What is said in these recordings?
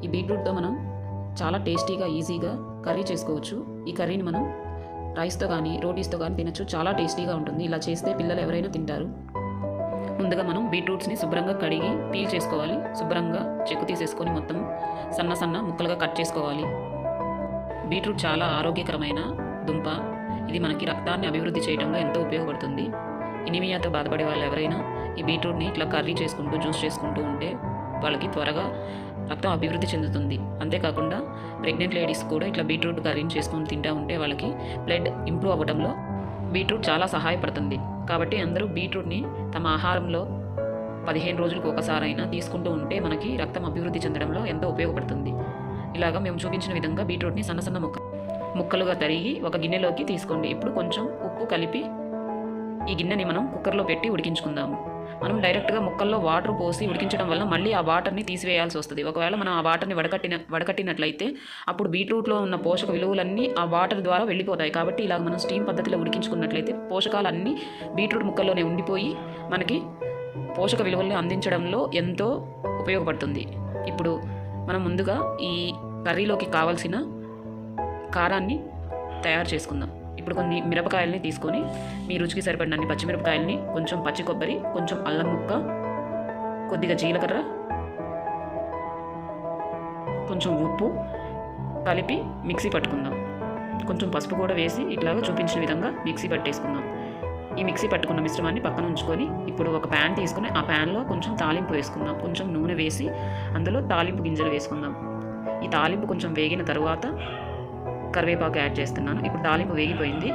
ఈ బీట్రూట్తో మనం చాలా టేస్టీగా ఈజీగా కర్రీ చేసుకోవచ్చు. ఈ కర్రీని మనం రైస్తో కానీ రోటీస్తో కానీ తినచ్చు. చాలా టేస్టీగా ఉంటుంది. ఇలా చేస్తే పిల్లలు ఎవరైనా తింటారు. ముందుగా మనం బీట్రూట్స్ని శుభ్రంగా కడిగి పీల్ చేసుకోవాలి. శుభ్రంగా చెక్కు తీసేసుకొని మొత్తం సన్న సన్న ముక్కలుగా కట్ చేసుకోవాలి. బీట్రూట్ చాలా ఆరోగ్యకరమైన దుంప. ఇది మనకి రక్తాన్ని అభివృద్ధి చేయడంలో ఎంతో ఉపయోగపడుతుంది. ఎనీమియాతో బాధపడే వాళ్ళు ఎవరైనా ఈ బీట్రూట్ని ఇట్లా కర్రీ చేసుకుంటూ జ్యూస్ చేసుకుంటూ ఉంటే వాళ్ళకి త్వరగా రక్తం అభివృద్ధి చెందుతుంది. అంతేకాకుండా ప్రెగ్నెంట్ లేడీస్ కూడా ఇట్లా బీట్రూట్ కర్రీని చేసుకొని తింటూ ఉంటే వాళ్ళకి బ్లడ్ ఇంప్రూవ్ అవ్వడంలో బీట్రూట్ చాలా సహాయపడుతుంది. కాబట్టి అందరూ బీట్రూట్ని తమ ఆహారంలో 15 రోజులకు ఒకసారైనా తీసుకుంటూ ఉంటే మనకి రక్తం అభివృద్ధి చెందడంలో ఎంతో ఉపయోగపడుతుంది. ఇలాగా మేము చూపించిన విధంగా బీట్రూట్ని సన్న సన్న ముక్కలుగా తరిగి ఒక గిన్నెలోకి తీసుకోండి. ఇప్పుడు కొంచెం ఉప్పు కలిపి ఈ గిన్నెని మనం కుక్కర్లో పెట్టి ఉడికించుకుందాము. మనం డైరెక్ట్గా ముక్కల్లో వాటర్ పోసి ఉడికించడం వల్ల మళ్ళీ ఆ వాటర్ని తీసివేయాల్సి వస్తుంది. ఒకవేళ మనం ఆ వాటర్ని వడకట్టినట్లయితే అప్పుడు బీట్రూట్లో ఉన్న పోషక విలువలన్నీ ఆ వాటర్ ద్వారా వెళ్ళిపోతాయి. కాబట్టి ఇలా మనం స్టీమ్ పద్ధతిలో ఉడికించుకున్నట్లయితే పోషకాలన్నీ బీట్రూట్ ముక్కల్లోనే ఉండిపోయి మనకి పోషక విలువల్ని అందించడంలో ఎంతో ఉపయోగపడుతుంది. ఇప్పుడు మనం ముందుగా ఈ కర్రీలోకి కావాల్సిన కారాన్ని తయారు చేసుకుందాం. ఇప్పుడు కొన్ని మిరపకాయలని తీసుకొని మీ రుచికి సరిపడినన్ని పచ్చిమిరపకాయలని, కొంచెం పచ్చి కొబ్బరి, కొంచెం అల్లం ముక్క, కొద్దిగా జీలకర్ర, కొంచెం ఉప్పు కలిపి మిక్సీ పట్టుకుందాం. కొంచెం పసుపు కూడా వేసి ఇట్లాగా చూపించిన విధంగా మిక్సీ పట్టేసుకుందాం. ఈ మిక్సీ పట్టుకున్న మిశ్రమాన్ని పక్కన ఉంచుకొని ఇప్పుడు ఒక ప్యాన్ తీసుకుని ఆ ప్యాన్లో కొంచెం తాలింపు వేసుకుందాం. కొంచెం నూనె వేసి అందులో తాలింపు గింజలు వేసుకుందాం. ఈ తాలింపు కొంచెం వేగిన తర్వాత కరివేపాకు యాడ్ చేస్తున్నాను. ఇప్పుడు తాలింపు వేగిపోయింది.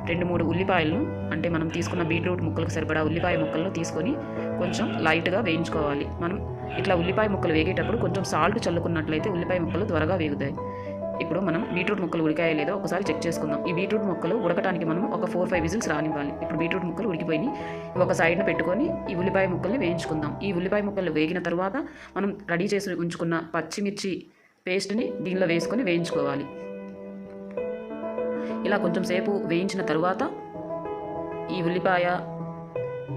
2-3 ఉల్లిపాయలను, అంటే మనం తీసుకున్న బీట్రూట్ ముక్కలకు సరిపడా ఉల్లిపాయ ముక్కలను తీసుకొని కొంచెం లైట్గా వేయించుకోవాలి. మనం ఇట్లా ఉల్లిపాయ ముక్కలు వేగేటప్పుడు కొంచెం సాల్ట్ చల్లుకున్నట్లయితే ఉల్లిపాయ ముక్కలు త్వరగా వేగుతాయి. ఇప్పుడు మనం బీట్రూట్ ముక్కలు ఉడికాయో లేదో ఒకసారి చెక్ చేసుకుందాం. ఈ బీట్రూట్ ముక్కలు ఉడకడానికి మనం ఒక 4-5 విజిల్స్ రానివ్వాలి. ఇప్పుడు బీట్రూట్ ముక్కలు ఉడికిపోయి ఒక సైడ్న పెట్టుకొని ఈ ఉల్లిపాయ ముక్కల్ని వేయించుకుందాం. ఈ ఉల్లిపాయ ముక్కలు వేగిన తర్వాత మనం రెడీ చేసి ఉంచుకున్న పచ్చిమిర్చి పేస్ట్ని దీనిలో వేసుకొని వేయించుకోవాలి. ఇలా కొంచెం సేపు వేయించిన తర్వాత ఈ ఉల్లిపాయ,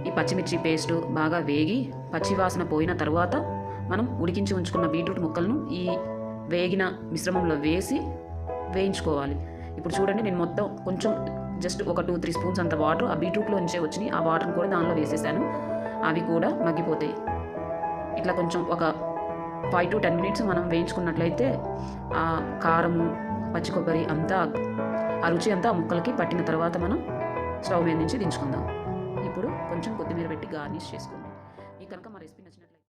ఈ పచ్చిమిర్చి పేస్టు బాగా వేగి పచ్చివాసన పోయిన తర్వాత మనం ఉడికించి ఉంచుకున్న బీట్రూట్ ముక్కలను ఈ వేగిన మిశ్రమంలో వేసి వేయించుకోవాలి. ఇప్పుడు చూడండి, నేను మొత్తం కొంచెం జస్ట్ ఒక 2-3 స్పూన్స్ అంత వాటర్ ఆ బీట్రూట్లో నుంచే వచ్చినాయి. ఆ వాటర్ని కూడా దానిలో వేసేసాను. అవి కూడా మగ్గిపోతాయి. ఇట్లా కొంచెం ఒక 5-10 మినిట్స్ మనం వేయించుకున్నట్లయితే ఆ కారము, పచ్చి కొబ్బరి అంతా, ఆ రుచి అంతా ఆ ముక్కలకి పట్టిన తర్వాత మనం స్టవ్ మీద నుంచి దించుకుందాం. ఇప్పుడు కొంచెం కొత్తిమీర పెట్టి గార్నిష్ చేసుకుందాం.